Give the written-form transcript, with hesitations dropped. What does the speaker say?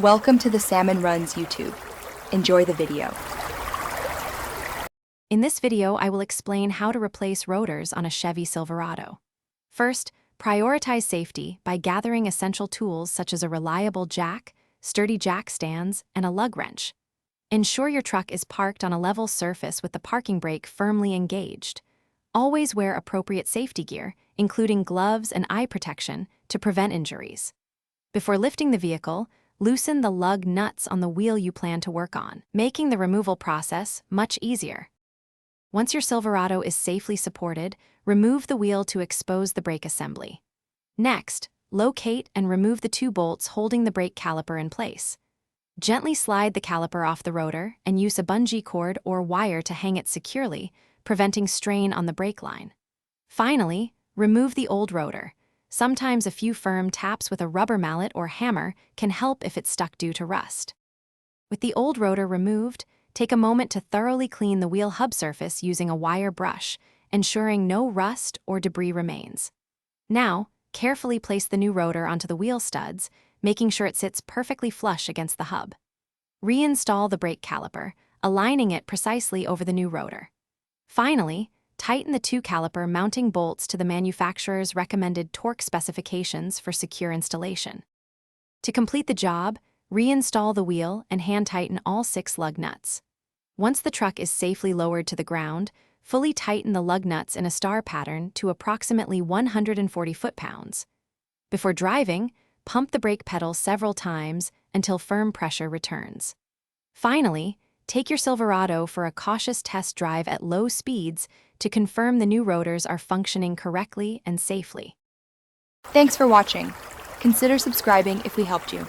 Welcome to the Salmon Runs YouTube. Enjoy the video. In this video, I will explain how to replace rotors on a Chevy Silverado. First, prioritize safety by gathering essential tools such as a reliable jack, sturdy jack stands, and a lug wrench. Ensure your truck is parked on a level surface with the parking brake firmly engaged. Always wear appropriate safety gear, including gloves and eye protection, to prevent injuries. Before lifting the vehicle, loosen the lug nuts on the wheel you plan to work on, making the removal process much easier. Once your Silverado is safely supported, remove the wheel to expose the brake assembly. Next, locate and remove the two bolts holding the brake caliper in place. Gently slide the caliper off the rotor and use a bungee cord or wire to hang it securely, preventing strain on the brake line. Finally, remove the old rotor. Sometimes a few firm taps with a rubber mallet or hammer can help if it's stuck due to rust. With the old rotor removed, take a moment to thoroughly clean the wheel hub surface using a wire brush, ensuring no rust or debris remains. Now, carefully place the new rotor onto the wheel studs, making sure it sits perfectly flush against the hub. Reinstall the brake caliper, aligning it precisely over the new rotor. Finally, tighten the two caliper mounting bolts to the manufacturer's recommended torque specifications for secure installation. To complete the job, reinstall the wheel and hand-tighten all 6 lug nuts. Once the truck is safely lowered to the ground, fully tighten the lug nuts in a star pattern to approximately 140 foot-pounds. Before driving, pump the brake pedal several times until firm pressure returns. Finally, take your Silverado for a cautious test drive at low speeds to confirm the new rotors are functioning correctly and safely. Thanks for watching. Consider subscribing if we helped you.